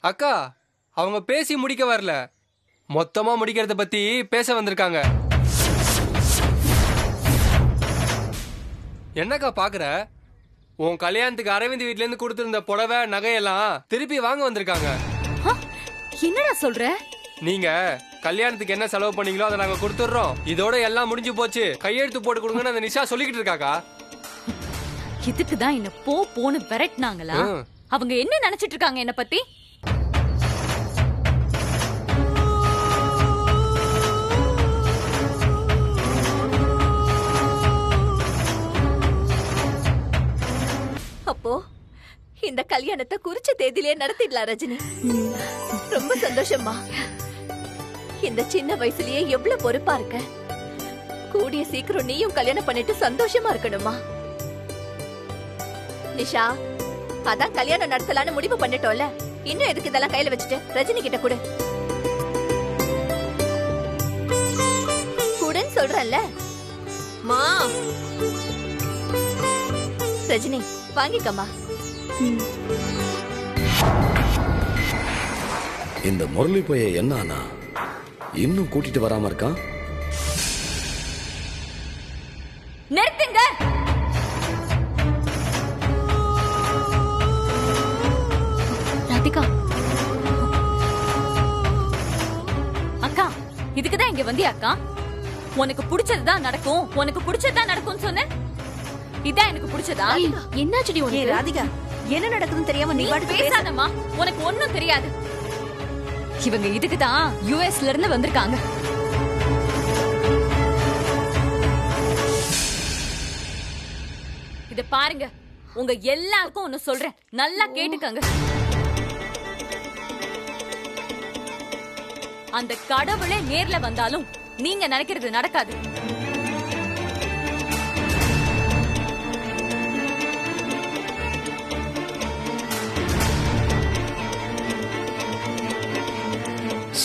அக்கா அவங்க பேசி முடிக்க வரல, மொத்தமா முடிக்கிறத பத்தி பேச வந்திருக்காங்க. என்னக்கா பாக்குற? உன் கல்யாணத்துக்கு அரவிந்த் வீட்ல இருந்து கொடுத்திருந்த புடவை நகையெல்லாம் திருப்பி வாங்க வந்திருக்காங்க. என்னடா சொல்ற? நீங்க கல்யாணத்துக்கு என்ன செலவு பண்ணீங்களோ அதை நாங்க கொடுத்துடுறோம், இதோட எல்லாம் முடிஞ்சு போச்சு, கையெழுத்து போட்டு கொடுங்கன்னு அந்த நிஷா சொல்லிக்கிட்டு இருக்காக்கா. இதுக்குதான் என்ன போன்னு விரட்டினாங்களா? அவங்க என்ன நினைச்சிட்டு இருக்காங்க என்ன பத்தி? அப்போ இந்த கல்யாணத்தை குறிச்ச தேதியிலே நடத்திடலாம் ரஜினி. ரொம்ப சந்தோஷமா. இந்த சின்ன வயசுலயே எவ்வளவு பொறுப்பா இருக்க. கூடிய சீக்கிரம் நீயும் கல்யாணம் பண்ணிட்டு சந்தோஷமா இருக்கணுமா? நிஷா, அதான் கல்யாணம் நடத்தலான்னு முடிவு பண்ணிட்டோம்ல, இன்னும் எதுக்கு இதெல்லாம் கையில வச்சுட்டு ரஜினி கிட்ட கொடு. கூடன்னு சொல்றேன்ல. மா ரஜினி வாங்கிக்கம்மா. இந்த முரளி போய என்னானா இன்னும் கூட்டிட்டு வராம இருக்கான்? நிறுத்துங்க. ராதிகா அக்கா, இதுக்குதான் இங்க வந்தியா அக்கா? உனக்கு பிடிச்சதுதான் நடக்கும், உனக்கு பிடிச்சதுதான் நடக்கும்னு சொன்ன. இதான் எனக்கு பிடிச்சதா? என்னாச்சுடி உனக்கு? ராதிகா, என்ன நடக்குதுன்னு தெரியாம நீ பாட்டு பேசாதம்மா, உனக்கு ஒண்ணும் தெரியாது. இவங்க இதுக்குதான் யுஎஸ்ல இருந்து வந்திருக்காங்க. இத பாருங்க, உங்க எல்லாருக்கும் ஒன்னு சொல்றேன், நல்லா கேட்டுக்கங்க. அந்த கடவுளே நேர்ல வந்தாலும் நீங்க நினைக்கிறது நடக்காது.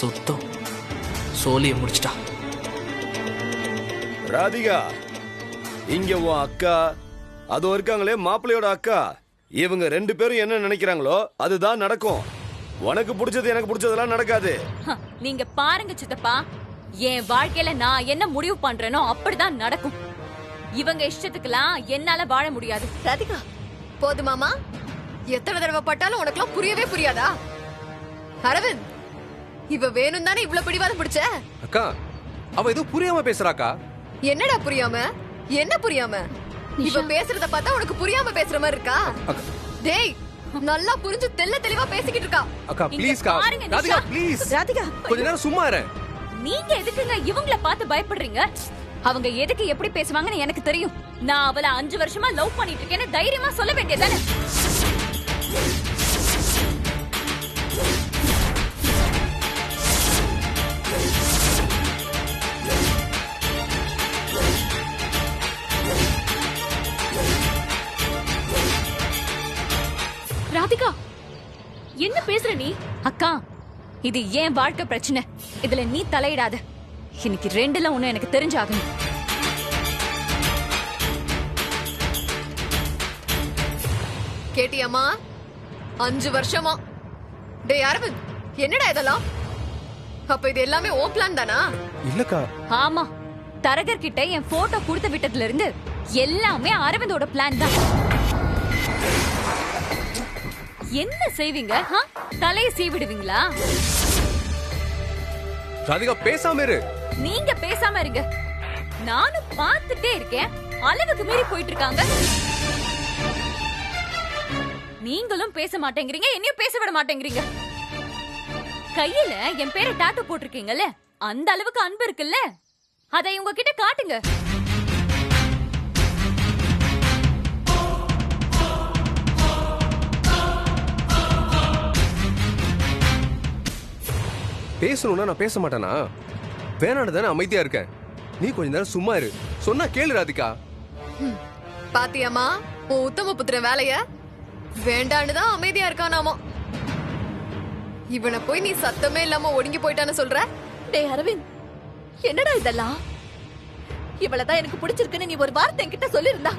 சுத்தம் சோழிய முடிச்சிட்டா. ராதிகா, இங்க உன் அக்கா அதோ இருக்காங்களே மாப்பிள்ளையோட அக்கா, இவங்க ரெண்டு பேரும் என்ன நினைக்கிறாங்களோ அதுதான் நடக்கும். உனக்கு பிடிச்சது எனக்கு பிடிச்சதெல்லாம் நடக்காது. நீங்க பாருங்க சித்தப்பா, என் வாழ்க்கையில நான் என்ன முடிவு பண்றேனோ அப்படிதான் நடக்கும். இவங்க இஷ்டத்துக்குலாம் என்னால வாழ முடியாது. ராதிகா போதுமாமா? எத்தனை தடவை பட்டாலும் உனக்குலாம் புரியவே புரியாதா? அரவிந்த், இவ வேணும் தானே இவ்வளவு பிடிவாதம் பிடிச்ச? அக்கா, அவ ஏதோ புரியாம பேசுறாக்கா. என்னடா புரியாம? என்ன புரியாம? இவ பேசுறத பார்த்தா உனக்கு புரியாம பேசுற மாதிரி இருக்கா? டேய், நல்லா புரிஞ்சு தெள்ள தெளிவா பேசிக்கிட்டு இருக்கா. அக்கா ப்ளீஸ் கா. பாருங்க நிஷா. ராதிகா ப்ளீஸ். ராதிகா கொஞ்ச நேரம் சும்மா இரு. நீங்க எதுக்குங்க இவங்கள பார்த்து பயப்படுறீங்க? அவங்க எதுக்கு எப்படி பேசுவாங்கன்னு எனக்கு தெரியும். நான் அவளை 5 வருஷமா லவ் பண்ணிட்டு இருக்கேன்னு தைரியமா சொல்ல வேண்டியதானே? ராதிகா, என்ன பேசுற நீ? அக்கா, இது ஏன் வாழ்க்கை பிரச்சனை, இதுல நீ தலையிடாத. இன்னைக்கு 2ல 1 எனக்கு தெரிஞ்சாகணும். கேட்டியாமா? 5 வருஷமா. டேய் அரவிந்த், என்னடா இதெல்லாம்? அப்ப இது எல்லாமே ஓ பிளான் தானா? இல்லக்கா. ஆமா, தரகர் கிட்ட என் போட்டோ கொடுத்து விட்டதுல இருந்து எல்லாமே அரவிந்தோட பிளான் தான். என்ன செய்வீங்க? தலையை சீவிடுவீங்களா? ராதிகா பேசாம இரு. நீங்க பேசாம இருங்க, நானும் பார்த்துட்டே இருக்கேன். அளவுக்கு மீறி போயிட்டு இருக்காங்க. நீங்களும் பேச மாட்டேங்கிறீங்க, என்னையும் பேச விட மாட்டேங்கிறீங்க. கையில என் பேரை டாட்டூ போட்டிருக்கீங்கல்ல, அந்த அளவுக்கு அன்பு இருக்குல்ல, அதை உங்க கிட்ட காட்டுங்க. பேசணும்னா நான் பேச மாட்டேனா? வேணான்னு தானே அமைதியா இருக்கேன். நீ கொஞ்ச நேரம் சும்மா இரு. சொன்னா கேளு ராதிகா. பாத்தியாமா உன் உத்தம புத்திர வேலைய? வேண்டான்னு தான் அமைதியா இருக்கானாமா. இவனை போய் நீ சத்தமே இல்லாம ஒடுங்கி போயிட்டான்னு சொல்ற? டேய் அரவிந்த், என்னடா இதெல்லாம்? இவளதான் எனக்கு பிடிச்சிருக்குன்னு நீ ஒரு வார்த்தை என்கிட்ட சொல்லிருந்தா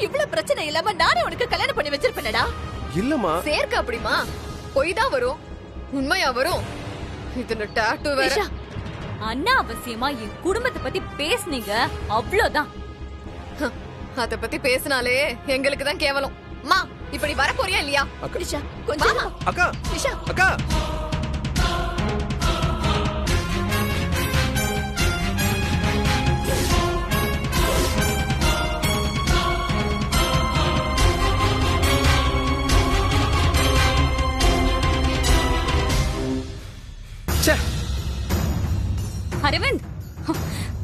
இவ்வளவு பிரச்சனை இல்லாம நானே உனக்கு கல்யாணம் பண்ணி வச்சிருப்பேனடா. இல்லம்மா. சேர்க்க அப்படிமா? பொய் தான் வரும். உண்மையா வரும்? இதுல டாட்டூ வேற. நிஷா, அனாவசியமா என் குடும்பத்தை பத்தி பேசுனீங்க அவ்வளவுதான். அத பத்தி பேசினாலே எங்களுக்கு தான் கேவலம். மா, இப்ப நீ வர போறியா இல்லையா? நிஷா கொஞ்சம் வாமா. அக்கா நிஷா அக்கா ச்சே, அரவிந்த்,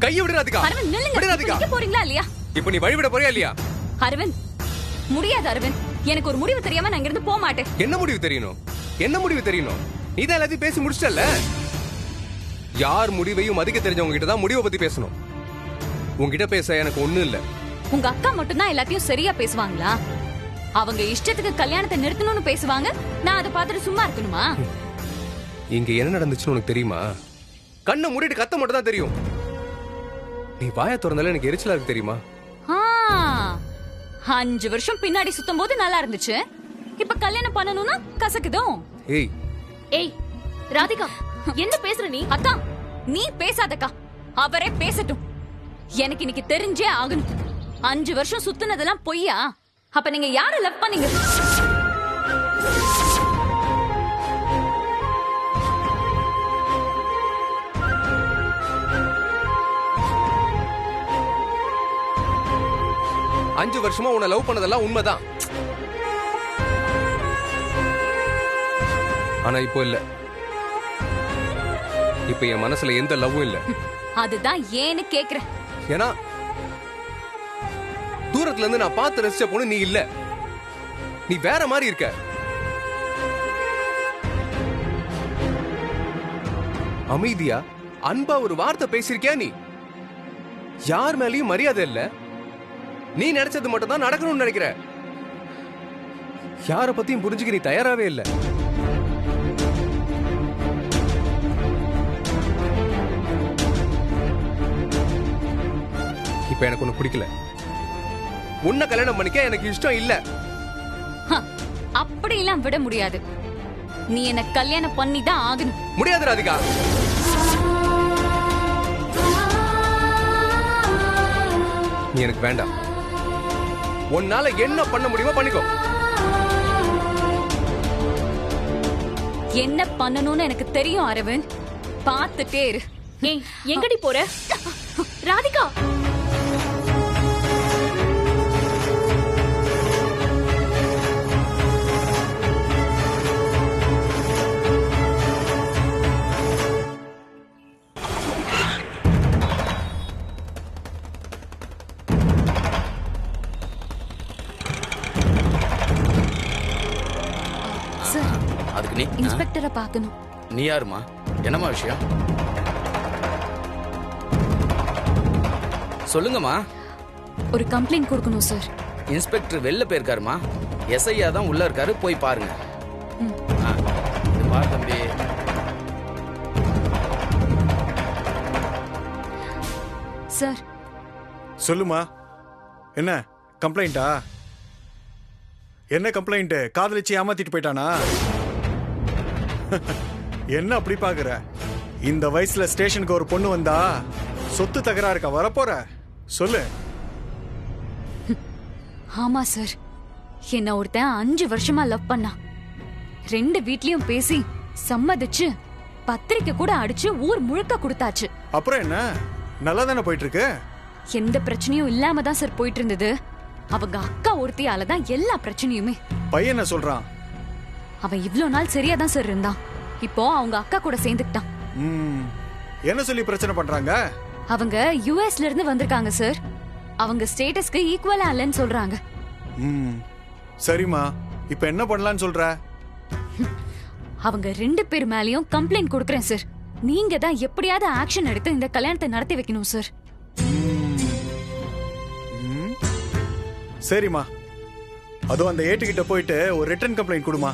கையை விடு ராதிகா. அரவிந்த் நில்லுங்க. விடு ராதிகா. நிக்க போறீங்களா இல்லையா? இப்ப நீ வழிவிட போறியா இல்லையா? அரவிந்த், முடியாது அரவிந்த். எனக்கு ஒரு முடிவு தெரியாம நான் இங்க இருந்து போக மாட்டேன். என்ன முடிவு தெரியணும்? என்ன முடிவு தெரியணும்? நீ தான் எல்லாத்தையும் பேசி முடிச்சிட்டல்ல. யார் முடிவையும் மதிக்க தெரிஞ்சவங்க கிட்ட தான் முடிவை பத்தி பேசணும். உன்கிட்ட பேச எனக்கு ஒண்ணும் இல்ல. உங்க அக்கா மட்டும்தான் எல்லாத்தையும் சரியா பேசுவாங்களா? அவங்க இஷ்டத்துக்கு கல்யாணத்தை நிறுத்தணும்னு பேசுவாங்க. நான் அதை பார்த்துட்டு சும்மா இருக்கணுமா? இங்க என்ன நடந்துச்சுன்னு உனக்கு தெரியுமா? கண்ணை மூடிட்டு கத்த மட்டும் தான் தெரியும். நீ வாயை திறந்தால எனக்கு எரிச்சலா இருக்கு தெரியுமா? 5 வருஷம் பின்னாடி சுத்தும் போது நல்லா இருந்துச்சு. இப்ப கல்யாணம் பண்ணணும்னா கசக்குதோ? ஏய், ஏய் ராதிகா, என்ன பேசுற நீ? அக்கா, நீ பேசாதக்கா. அவரே பேசட்டும். எனக்கு இன்னைக்கு தெரிஞ்சே ஆகணும். 5 வருஷம் சுத்துனதெல்லாம் பொய்யா? அப்ப நீங்க யாரை லவ் பண்ணீங்க? அஞ்சு வருஷமா உன்னை லவ் பண்ணதெல்லாம் உண்மைதான். ஆனா இப்போ இல்ல. இப்ப என் மனசுல எந்த லவ்வும் இல்ல. அதுதான் ஏன்னு கேக்குறேன். ஏன்னா தூரத்துல இருந்து நான் பார்த்து ரசிச்ச பொண்ணு நீ இல்ல. நீ வேற மாதிரி இருக்க. அமைதியா அன்பா ஒரு வார்த்தை பேசிருக்கியா நீ? யார் மேலயும் மரியாதை இல்ல. நீ நினைச்சது மட்டும் தான் நடக்கணும்னு நினைக்கிற. யார பத்தியும் புரிஞ்சுக்க நீ தயாராவே இல்ல. இப்ப எனக்கு ஒண்ணு பிடிக்கல. உன்னை கல்யாணம் பண்ணிக்க எனக்கு இஷ்டம் இல்ல. அப்படி எல்லாம் விட முடியாது. நீ என்ன கல்யாணம் பண்ணி தான் ஆகணும். முடியாது ராதிகா. நீ எனக்கு வேண்டாம். உன்னால என்ன பண்ண முடியுமோ பண்ணிக்கோ. என்ன பண்ணணும்னு எனக்கு தெரியும் அரவிந்த். பார்த்துட்டே இரு. ஏய், எங்கடி போற? ராதிகா, சார், அதுக்கு நீ இன்ஸ்பெக்டரை பார்க்கணும். நீ யாருமா? என்னம்மா விஷயம்? சொல்லுங்கம்மா. ஒரு கம்ப்ளைண்ட் கொடுக்கணும் சார். இன்ஸ்பெக்டர் வெளில போயிருக்காருமா. எஸ்ஐயா தான் உள்ள இருக்காரு, போய் பாருங்க. இது பாரு தம்பி. சார், சொல்லுமா. என்ன கம்ப்ளைண்டா? என்ன கம்ப்ளைண்ட்? காதலிச்சு ஏமாத்திட்டு போயிட்டானா? என்ன அப்படி பாக்குற? இந்த வயசுல ஸ்டேஷனுக்கு ஒரு பொண்ணு வந்தா சொத்து தகராறுக்கா வரப்போற? சொல்லு. ஆமா சார், என்ன ஒருத்தன் 5 வருஷமா லவ் பண்ணா. 2 வீட்லயும் பேசி சம்மதிச்சு பத்திரிக்கை கூட அடிச்சு ஊர் முழுக்க கொடுத்தாச்சு. அப்புறம் என்ன? நல்லா தானே போயிட்டு இருக்கு. எந்த பிரச்சனையும் இல்லாம தான் சார் போயிட்டு இருந்தது. அவங்க அக்கா ஒருத்தியால தான் எல்லா பிரச்சனையுமே. பையன் என்ன சொல்றான்? அவன் இவ்ளோ நாள் சரியா தான் சார் இருந்தான். இப்போ அவங்க அக்கா கூட சேர்ந்துக்கிட்டான். என்ன சொல்லி பிரச்சனை பண்றாங்க? அவங்க யுஎஸ்ல இருந்து வந்திருக்காங்க சார். அவங்க ஸ்டேட்டஸ்க்கு ஈக்குவலா இல்லைன்னு சொல்றாங்க. சரிம்மா, இப்ப என்ன பண்ணலாம்னு சொல்ற? அவங்க 2 பேர் மேலயும் கம்ப்ளைண்ட் கொடுக்கறேன் சார். நீங்க தான் எப்படியாவது ஆக்ஷன் எடுத்து இந்த கல்யாணத்தை நடத்தி வைக்கணும் சார். சரிம்மா, அதோ அந்த ஏட்டுக்கிட்ட போயிட்டு ஒரு ரிட்டன் கம்ப்ளைண்ட் கொடுமா.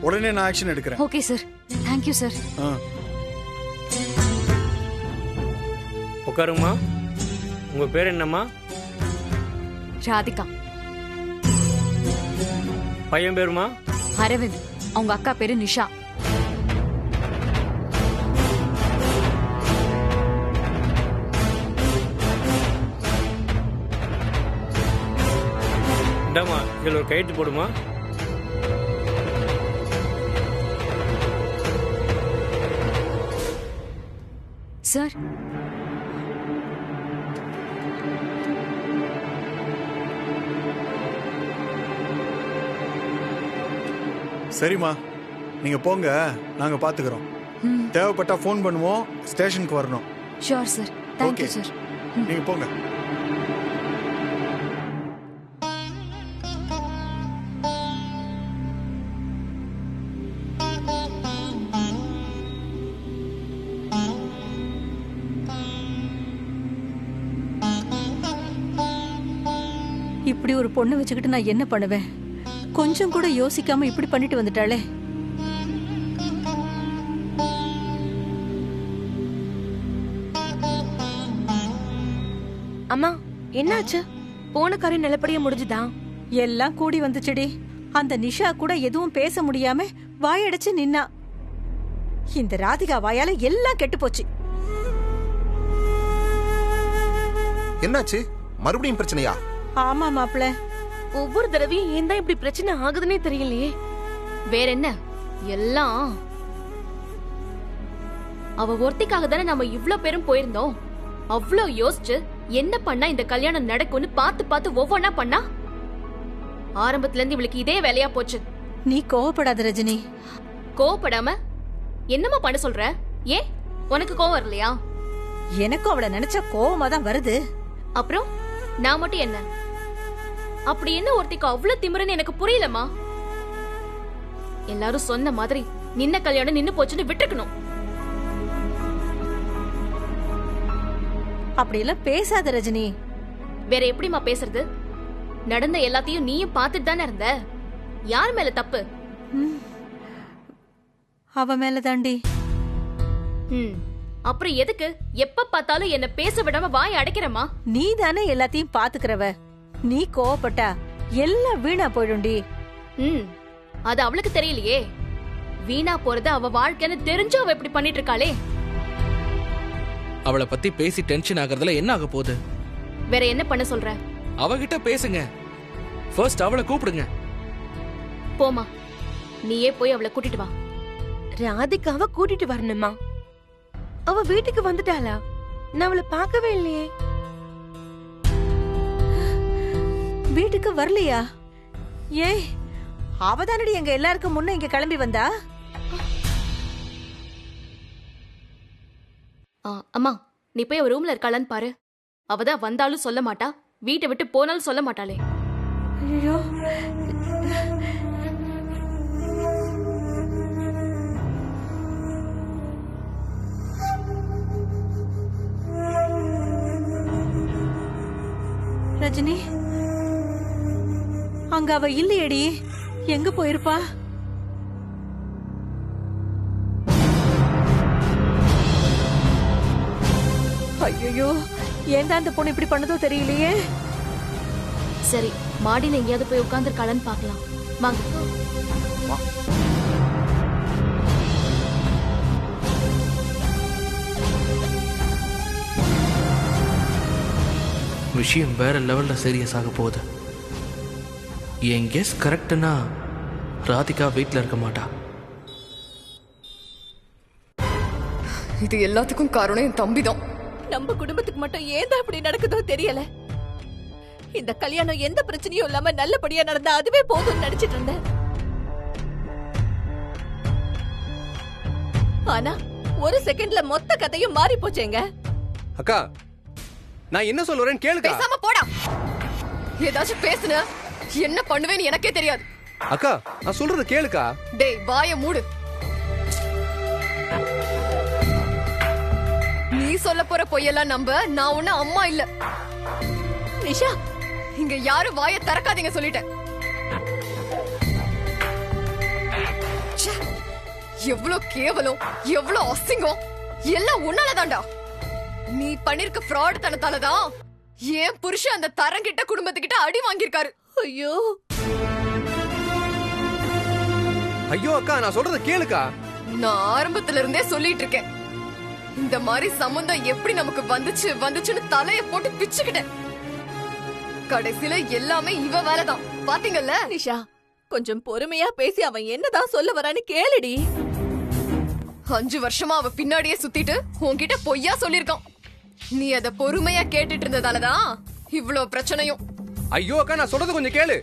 உடனே நான் ஆக்ஷன் எடுக்கிறேன். Okay sir, thank you sir. உட்காருங்கம்மா. உங்க பேர் என்னம்மா? ராதிகா. பையன் பேருமா? அரவிந்த். அவங்க அக்கா பேரு நிஷா. இந்தாம்மா இதில் ஒரு கையெழுத்து போடுமா. சார், சரிம்மா நீங்க போங்க, நாங்க பாத்துக்கிறோம். தேவைப்பட்டா ஃபோன் பண்ணுவோம். ஸ்டேஷனுக்கு வரணும். Sure sir. Thank you Okay. Sir. நீங்க போங்க. இப்படி ஒரு பொண்ணை வச்சுக்கிட்டு நான் என்ன பண்ணுவேன்? கொஞ்சம் கூட யோசிக்காம இப்படி பண்ணிட்டு வந்துட்டாளே. அம்மா, என்னாச்சு? போன காரியம் நல்லபடியா முடிஞ்சுதா? எல்லாம் கூடி வந்துச்சுடி. அந்த நிஷா கூட எதுவும் பேச முடியாம வாயடைச்சு நின்னா. இந்த ராதிகா வாயால எல்லாம் கெட்டு போச்சு. என்னாச்சு? மறுபடியும் பிரச்சனையா? ஆமா மாப்ள, ஒவ்வொரு தடவையும் ஏன் தான் இப்படி பிரச்சனை ஆகுதுன்னே தெரியலையே. வேற என்ன, எல்லாம் அவ ஒருத்திக்காக தானே நம்ம இவ்ளோ பேரும் போயிருந்தோம். அவ்ளோ யோசிச்சு என்ன பண்ணா இந்த கல்யாணம் நடக்கும்னு பார்த்து பார்த்து ஒவ்வொன்னா பண்ணா. ஆரம்பத்துல இருந்து இவளுக்கு இதே வேலையா போச்சு. நீ கோவப்படாத ரஜினி. கோவப்படாம என்னமா பண்ண சொல்ற? ஏன் உனக்கு கோவம் வரலையா? எனக்கும் அவளை நினைச்சா கோவமா தான் வருது. அப்புறம் நான் மட்டும் என்ன? அப்படி என்ன ஒருத்திக்கு அவ்வளவு திமிருன்னு எனக்கு புரியலமா. எல்லாரும் சொன்ன மாதிரி நின்ன கல்யாணம் நின்னு போச்சுன்னு விட்டுக்கணும். அப்படி எல்லாம் பேசாத ரஜினி. வேற எப்படிமா பேசுறது? நடந்த எல்லாத்தையும் நீயும் பார்த்துட்டு தானே இருந்த. யார் மேல தப்பு? அவ மேல தாண்டி. அப்புறம் எதுக்கு எப்ப பார்த்தாலும் என்ன பேச விடாம வாய் அடைக்கிறமா? நீ தானே எல்லாத்தையும் பாத்துக்கிறவ. நீ கோவப்பட்டா எல்லாம் வீணா போயிடும்டி. அது அவளுக்கு தெரியலையே. வீணா போறது அவ வாழ்க்கைன்னு தெரிஞ்சு அவ இப்படி பண்ணிட்டு இருக்காளே. அவளை பத்தி பேசி டென்ஷன் ஆகுறதுல என்ன ஆக போகுது? வேற என்ன பண்ண சொல்ற? அவகிட்ட பேசுங்க. ஃபர்ஸ்ட் அவளை கூப்பிடுங்க. போமா, நீயே போய் அவளை கூட்டிட்டு வா. ராதிகாவை கூட்டிட்டு வரணுமா? அவ வீட்டுக்கு வந்துட்டாளா? நான் அவளை பார்க்கவே இல்லையே. வீட்டுக்கு வரலையா? ஏய், அவதானடி எங்க எல்லாருக்கும் முன்ன இங்க கிளம்பி வந்தா. அம்மா, நீ போய் அவ ரூம்ல இருக்காளான்னு பாரு. அவதான் வந்தாலும் சொல்ல மாட்டா, வீட்டை விட்டு போனாலும் சொல்ல மாட்டாளே. ஐயோ, ரஜினி, அங்க அவ இல்லையடி. எங்க போயிருப்பா? ஐயோ, ஏன் அந்த பொண்ணு இப்படி பண்ணதோ தெரியலையே. சரி, மாடியில எங்கேயாவது போய் உட்கார்ந்துருக்காளான்னு பாக்கலாம். வாங்க. விஷயம் வேற லெவல்ல சீரியஸ் ஆக போகுது. என் கெஸ் கரெக்ட்னா ராதிகா வீட்ல இருக்க மாட்டா. இது எல்லாத்துக்கும் காரணம் என் தம்பிதான். நம்ம குடும்பத்துக்கு மட்டும் ஏன் அப்படி நடக்குதோ தெரியல. இந்த கல்யாணம் எந்த பிரச்சனையும் இல்லாம நல்லபடியா நடந்தா அதுவே போதும்னு நினைச்சிட்டு இருந்தேன். ஆனா ஒரு செகண்ட்ல மொத்த கதையும் மாறி போச்சேங்க. அக்கா, நான் என்ன சொல்றேன்னு கேளுக்கா. பேசாம போடா. ஏதாச்சும் பேசுன என்ன பண்ணுவேன்னு எனக்கே தெரியாது. அக்கா, நான் சொல்றது கேளுக்கா. டேய், வாய மூடு. நீ சொல்ல போற பொய்யெல்லாம் நம்ப நான் ஒண்ணு அம்மா இல்ல. நிஷா, இங்க யாரும் வாய திறக்காதீங்க சொல்லிட்டேன். ச்சே, எவ்வளவு கேவலம், எவ்வளவு அசிங்கம், எல்லாம் உன்னாலதான்டா. நீ பண்ணிருக்க ஃப்ராட் தனத்தாலதான் ஏன் புருஷன் அந்த தரங்கிட்ட குடும்பத்துக்கிட்ட அடி வாங்கியிருக்காரு. ஐயோ ஐயோ அக்கா, நான் சொல்றத கேளுக்கா. நான் ஆரம்பத்துல இருந்தே சொல்லிட்டு இருக்கேன், இந்த மாதிரி சம்பந்தம் எப்படி நமக்கு வந்துச்சுன்னு தலைய போட்டு பிச்சுக்கிட்டேன். கடைசியில எல்லாமே இவ வேலைதான். பாத்தீங்கல்ல? நிஷா, கொஞ்சம் பொறுமையா பேசி அவன் என்னதான் சொல்ல வரான்னு கேளுடி. 5 வருஷமா அவ பின்னாடியே சுத்திட்டு உன்கிட்ட பொய்யா சொல்லிருக்கான். நீ அத பொறுமையா கேட்டுட்டு இருந்ததாலதான் இவ்ளோ பிரச்சனையும். ஐயோ அக்கா, நான் சொல்றது கொஞ்சம் கேளு.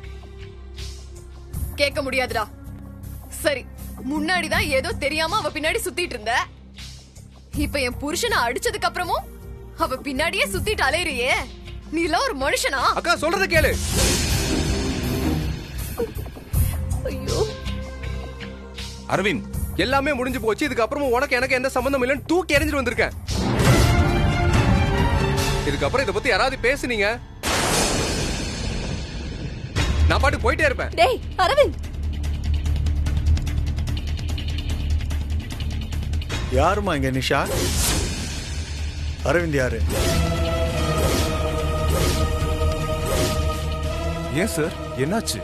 கேட்க முடியாதுடா. சரி, முன்னாடிதான் ஏதோ தெரியாம அவ பின்னாடி சுத்திட்டு இருந்த. இப்ப என் புருஷனை அடிச்சதுக்கு அப்புறமும் அவ பின்னாடியே சுத்திட்டு அலையறியே. நீ எல்லாம் ஒரு மனுஷனா? அக்கா சொல்றத கேளு. ஐயோ அரவிந்த், எல்லாமே முடிஞ்சு போச்சு. இதுக்கு அப்புறமும் உனக்கு எனக்கு எந்த சம்பந்தம் இல்லைன்னு தூக்கி எறிஞ்சிட்டு வந்திருக்கேன். இதுக்கப்புறம் இத பத்தி யாராவது பேசுனீங்க, நான் பாட்டு போயிட்டே இருப்பேன். டேய் அரவிந்த், யாருமா இங்க நிஷா? அரவிந்த் யாரு? ஏன் சார், என்னாச்சு?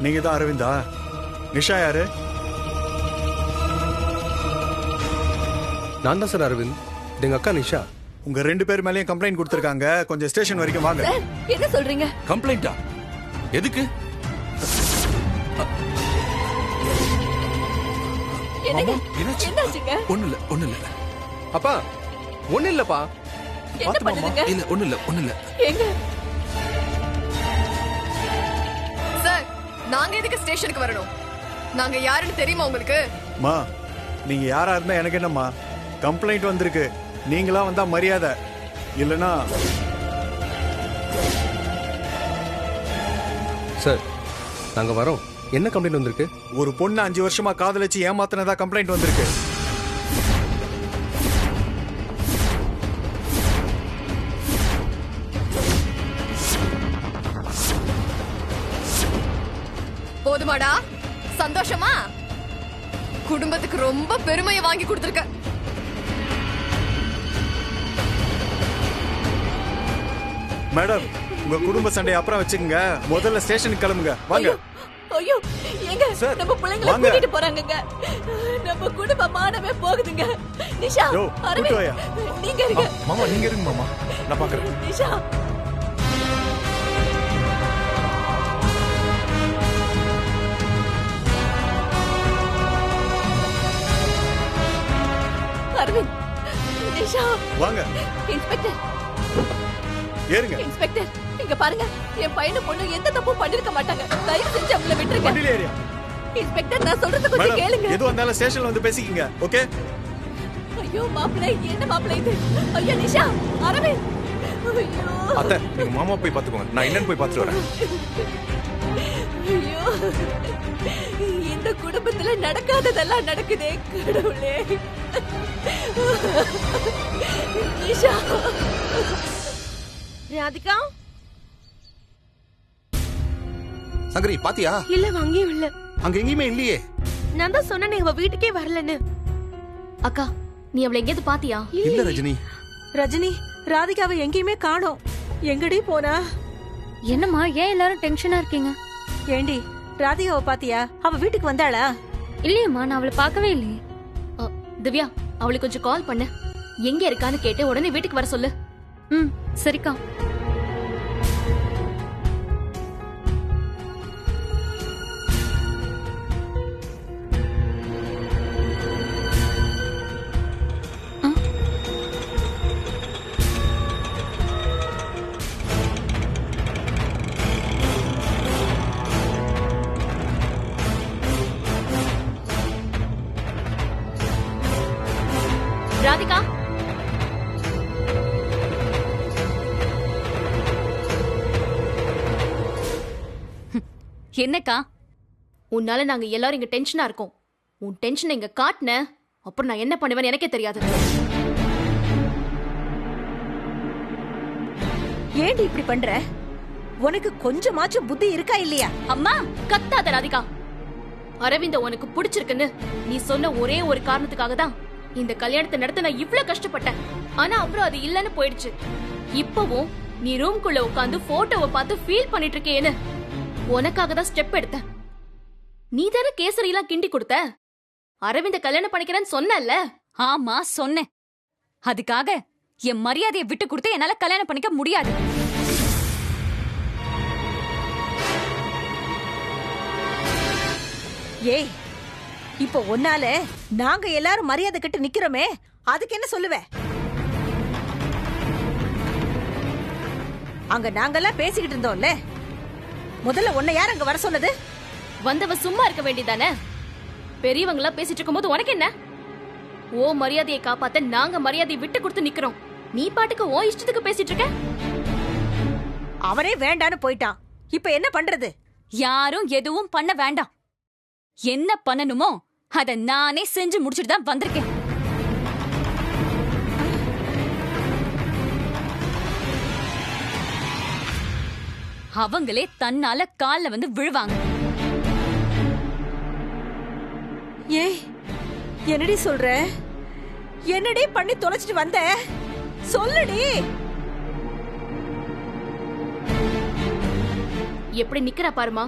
நீங்க தான் அரவிந்தா? நிஷா யாரு? நான் தான் சார் அரவிந்த். எங்க அக்கா நிஷா. உங்க 2 பேர் மேலயும் கம்ப்ளைண்ட் கொடுத்திருக்காங்க. கொஞ்சம் ஸ்டேஷன் வரைக்கும் வாங்க. சார், என்ன சொல்றீங்க? கம்ப்ளைண்டா? எதுக்கு? என்னங்க? என்னாச்சு? என்னாச்சுங்க? ஒண்ணு இல்ல. அப்பா ஒண்ணு இல்லப்பா. என்ன பண்ணுதுங்க? இல்ல ஒண்ணு இல்ல. எங்க? சார், நாங்க எதுக்கு ஸ்டேஷனுக்கு வரணும்? நாங்க யாருன்னு தெரியுமா உங்களுக்கு? மா, நீங்க யாரா இருந்தா எனக்கு என்னம்மா? கம்ப்ளைண்ட் வந்திருக்கு. நீங்களா வந்தா மரியாதை, இல்லனா சார் நாங்க வரோம். என்ன கம்ப்ளைண்ட் வந்திருக்கு? ஒரு பொண்ணு 5 வருஷமா காதலிச்சு ஏமாத்தினதா கம்ப்ளைண்ட் வந்திருக்கு. போதுமாடா? சந்தோஷமா? குடும்பத்துக்கு ரொம்ப பெருமையை வாங்கி கொடுத்திருக்க. மேடம், உங்க குடும்ப சண்டையை அப்புறம் வச்சுக்கோங்க. முதல்ல ஸ்டேஷனுக்கு கிளம்புங்க. வாங்க. ஐயோ எங்க சார், நம்ம பிள்ளைங்களை வாங்க. கூட்டிட்டு போறாங்கங்க. நம்ம குடும்ப மானமே போகுதுங்க. நிஷா, யோ, அரவிந்த், கூட்டு வாயா. நீங்க இருங்க. மாமா நீங்க இருங்க மாமா, நான் பாக்குறேன். நிஷா, அரவிந்த், நிஷா, வாங்க. இன்ஸ்பெக்டர், ஏறுங்க. இன்ஸ்பெக்டர், இங்க பாருங்க. என் பையனும் பொண்ணு எந்த தப்பும் பண்ணிருக்க மாட்டாங்க. தயவு செஞ்சு அவங்கள விட்டுருங்க. வண்டியில ஏறியா? இன்ஸ்பெக்டர், நான் சொல்றது கொஞ்சம் மேடம், கேளுங்க. எது வந்தாலும் ஸ்டேஷன்ல வந்து பேசிக்கங்க. ஓகே? ஐயோ மாப்பிள்ளை, என்ன மாப்பிள்ளை இது? ஐயோ நிஷா, அரவிந்த், ஐயோ அத்தை, நீங்க மாமா போய் பாத்துக்கோங்க, நான் என்னன்னு போய் பாத்துட்டு வரேன். ஐயோ, இந்த குடும்பத்துல நடக்காததெல்லாம் நடக்குதே கடவுளே. நிஷா, ராதிகா, சங்கரி பாத்தியா? இல்ல அங்கேயும் இல்ல. அங்க எங்கேயுமே இல்லையே. நான் தான் சொன்னேனே அவ வீட்டுக்கே வரலன்னு. அக்கா, நீ அவளை எங்கேயாவது பாத்தியா? இல்ல ரஜினி. ரஜினி, ராதிகாவை எங்கேயுமே காணோம். எங்கடி போனா? என்னம்மா, ஏன் எல்லாரும் டென்ஷனா இருக்கீங்க? ஏண்டி, ராதிகாவை பாத்தியா? அவ வீட்டுக்கு வந்தாளா? இல்லையம்மா, நான் அவளை பார்க்கவே இல்லையே. திவ்யா, அவளுக்கு கொஞ்சம் கால் பண்ணு. எங்க இருக்கான்னு கேட்டு உடனே வீட்டுக்கு வர சொல்லு. ம், சரிக்கா. ராதிகா, என்னக்கா? உன்னால நாங்க எல்லாரும் இங்க டென்ஷனா இருக்கோம். உன் டென்ஷனை இங்க காட்டுன அப்புறம் நான் என்ன பண்ணுவேன்னு எனக்கே தெரியாது. ஏண்டி இப்படி பண்ற? உனக்கு கொஞ்சமாச்சும் புத்தி இருக்கா இல்லையா? அம்மா, கத்தாத ராதிகா. அரவிந்த உனக்கு பிடிச்சிருக்குன்னு நீ சொன்ன ஒரே ஒரு காரணத்துக்காக தான் இந்த கல்யாணத்தை நடத்த நான் இவ்ளோ கஷ்டப்பட்டேன். ஆனா அப்புறம் அது இல்லன்னு போயிடுச்சு. இப்பவும் நீ ரூம்குள்ள உட்காந்து போட்டோவை பார்த்து ஃபீல் பண்ணிட்டு இருக்கேன்னு உனக்காக தான் ஸ்டெப் எடுத்தேன். நீ தானே கேசரி எல்லாம் கிண்டி கொடுத்த. அரவிந்த கல்யாணம் பண்ணிக்கிறேன்னு சொன்னல? ஆமா சொன்னேன். அதுக்காக என் மரியாதையை விட்டு கொடுத்து என்னால கல்யாணம் பண்ணிக்க முடியாது. ஏய், இப்போ ஒன்னால நாங்க எல்லாரும் மரியாதை கிட்ட நிக்கிறோமே, அதுக்கு என்ன சொல்லுவ? அங்க நாங்கெல்லாம் பேசிக்கிட்டு இருந்தோம்ல, முதல்ல உன்னை யார் அங்க வர சொன்னது? வந்தவ சும்மா இருக்க வேண்டியதானே? பெரியவங்களா பேசிட்டு இருக்கும்போது உனக்கு என்ன? ஓ மரியாதையை காப்பாத்த நாங்க மரியாதையை விட்டு கொடுத்து நிக்கிறோம். நீ பாட்டுக்கு ஓ இஷ்டத்துக்கு பேசிட்டு இருக்க. அவனே வேண்டான்னு போயிட்டான். இப்ப என்ன பண்றது? யாரும் எதுவும் பண்ண வேண்டாம். என்ன பண்ணணுமோ அத நானே செஞ்சு முடிச்சிட்டு தான் வந்திருக்கேன். அவங்களே தன்னால கால்ல வந்து விழுவாங்க. ஏய், என்னடி சொல்ற? என்னடி பண்ணி தொலைச்சிட்டு வந்த? சொல்லுடி. எப்படி நிக்கிறா பாருமா.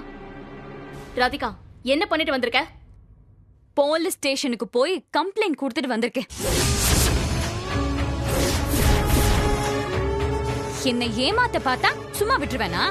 ராதிகா, என்ன பண்ணிட்டு வந்திருக்க? போலீஸ் ஸ்டேஷனுக்கு போய் கம்ப்ளைண்ட் கொடுத்துட்டு வந்திருக்கேன். என்னை ஏமாத்த பார்த்தா சும்மா விட்டுருவேனா?